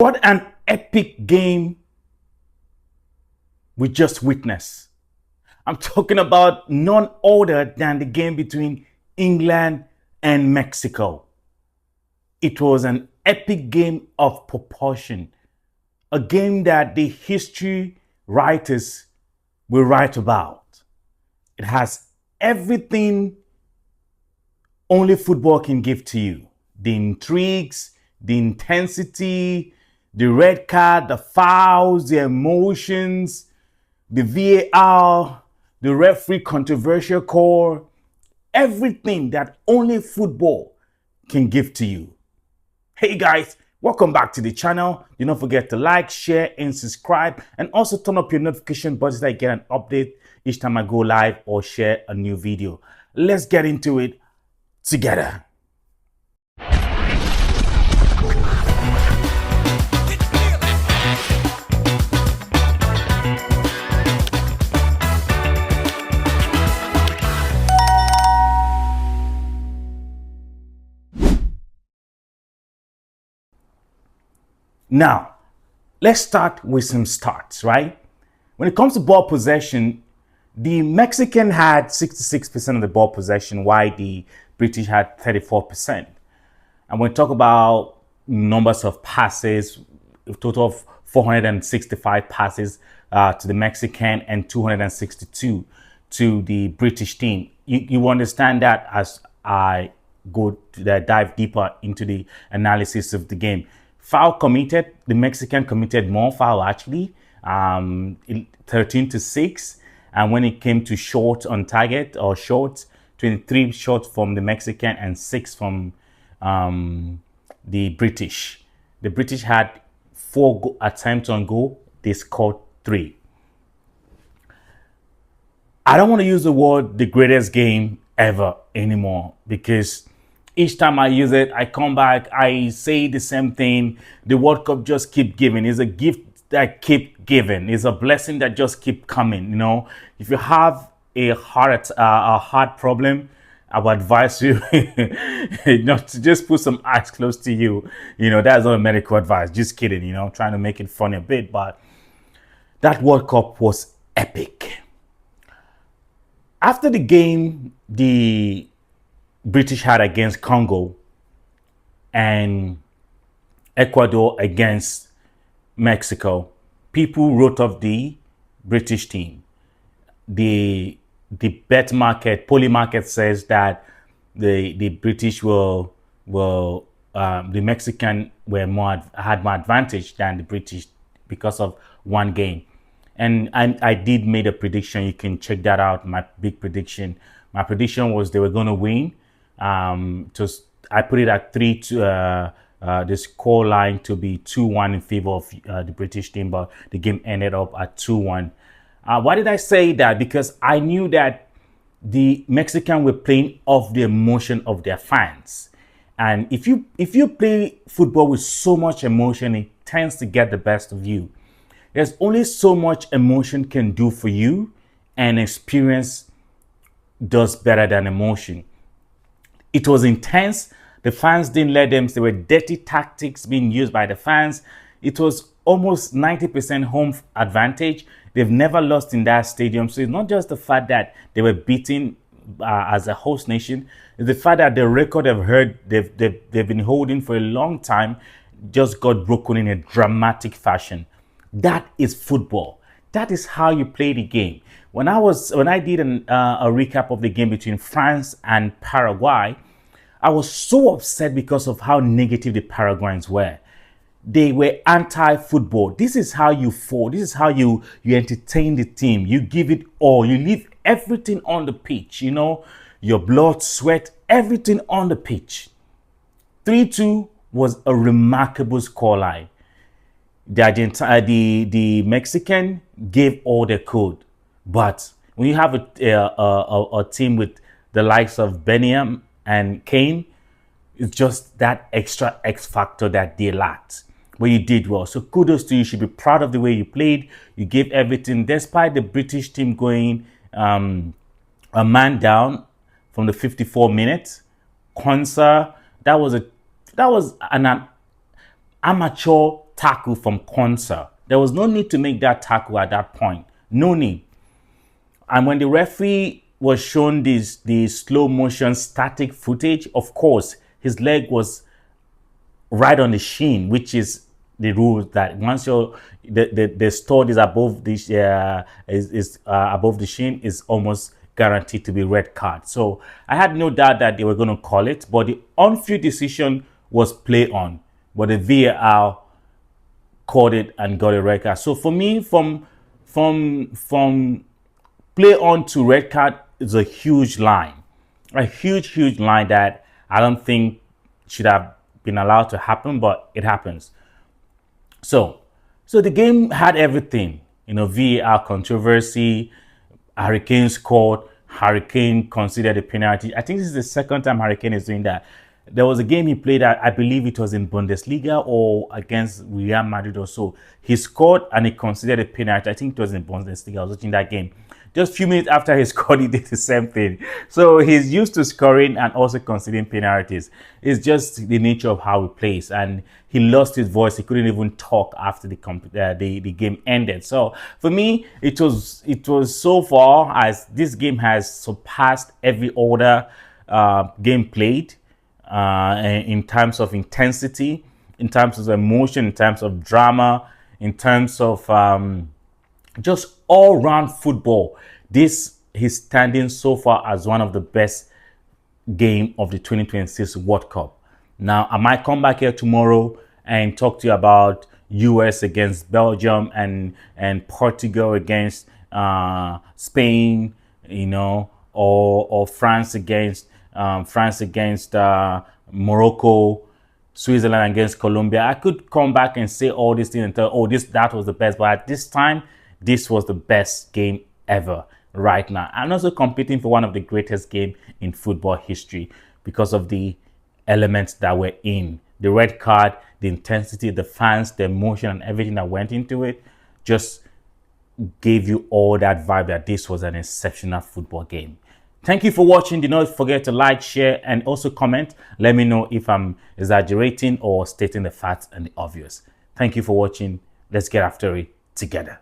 What an epic game we just witnessed. I'm talking about none other than the game between England and Mexico. It was an epic game of proportion, a game that the history writers will write about. It has everything only football can give to you: the intrigues, the intensity, the red card, the fouls, the emotions, the VAR, the referee controversial call, everything that only football can give to you. Hey guys, welcome back to the channel. Do not forget to like, share, and subscribe, and also turn up your notification button so that you get an update each time I go live or share a new video. Let's get into it together. Now, let's start with some starts, right? When it comes to ball possession, the Mexican had 66% of the ball possession, while the British had 34%. And when we talk about numbers of passes, a total of 465 passes to the Mexican and 262 to the British team. You understand that as I go to dive deeper into the analysis of the game. Foul committed, the Mexican committed more foul actually, 13-6. And when it came to short on target or short, 23 shots from the Mexican and 6 from the British. The British had 4 attempts on goal, they scored 3. I don't want to use the word the greatest game ever anymore, because each time I use it, I come back, I say the same thing. The World Cup just keep giving. It's a gift that keep giving. It's a blessing that just keep coming. You know, if you have a heart problem, I would advise you not to just put some eyes close to you. You know, that's not a medical advice. Just kidding. You know, trying to make it funny a bit, but that World Cup was epic. After the game, the British had against Congo and Ecuador against Mexico, people wrote off the British team. The bet market, poly market says that the British the Mexican had more advantage than the British because of one game. And I did make a prediction. You can check that out. My big prediction. My prediction was they were going to win. I put it at 3-2. The score line to be 2-1 in favor of the British team, but the game ended up at 2-1. Why did I say that? Because I knew that the Mexicans were playing off the emotion of their fans, and if you play football with so much emotion, it tends to get the best of you. There's only so much emotion can do for you, and experience does better than emotion. It was intense. The fans didn't let them. There were dirty tactics being used by the fans. It was almost 90% home advantage. They've never lost in that stadium. So it's not just the fact that they were beaten as a host nation. It's the fact that the record they've been holding for a long time just got broken in a dramatic fashion. That is football. That is how you play the game. When I did a recap of the game between France and Paraguay, I was so upset because of how negative the Paraguayans were. They were anti-football. This is how you fall. This is how you entertain the team. You give it all. You leave everything on the pitch. You know, your blood, sweat, everything on the pitch. 3-2 was a remarkable scoreline. The Mexican gave all they could. But when you have a team with the likes of Bellingham and Kane, it's just that extra X factor that they lacked. But you did well. So kudos to you. You should be proud of the way you played. You gave everything, despite the British team going a man down from the 54 minutes. Quansah, that was an amateur tackle from Quansah. There was no need to make that tackle at that point. No need. And when the referee was shown the slow motion static footage, of course, his leg was right on the shin, which is the rule that once the stud is above the above the shin, is almost guaranteed to be red card. So I had no doubt that they were going to call it, but the on-field decision was play on, but the VAR called it and got a red card. So for me, from play on to red card is a huge line, a huge line that I don't think should have been allowed to happen, but it happens. So the game had everything, VAR controversy. Harry Kane scored. Harry Kane conceded a penalty. I think this is the second time Harry Kane is doing that. There was a game he played at, I believe it was in Bundesliga or against Real Madrid or so. He scored and he conceded a penalty. I think it was in Bundesliga. I was watching that game. Just a few minutes after he scored, he did the same thing. So he's used to scoring and also conceding penalties. It's just the nature of how he plays. And he lost his voice. He couldn't even talk after the game ended. So for me, it was so far as this game has surpassed every other game played in terms of intensity, in terms of emotion, in terms of drama, in terms of just all-round football. This is standing so far as one of the best game of the 2026 World Cup. Now, I might come back here tomorrow and talk to you about US against Belgium and Portugal against Spain, or France against Morocco, Switzerland against Colombia. I could come back and say all these things and tell, that was the best. But at this time, this was the best game ever right now. I'm also competing for one of the greatest games in football history because of the elements that were in. The red card, the intensity, the fans, the emotion, and everything that went into it just gave you all that vibe that this was an exceptional football game. Thank you for watching. Do not forget to like, share, and also comment. Let me know if I'm exaggerating or stating the facts and the obvious. Thank you for watching. Let's get after it together.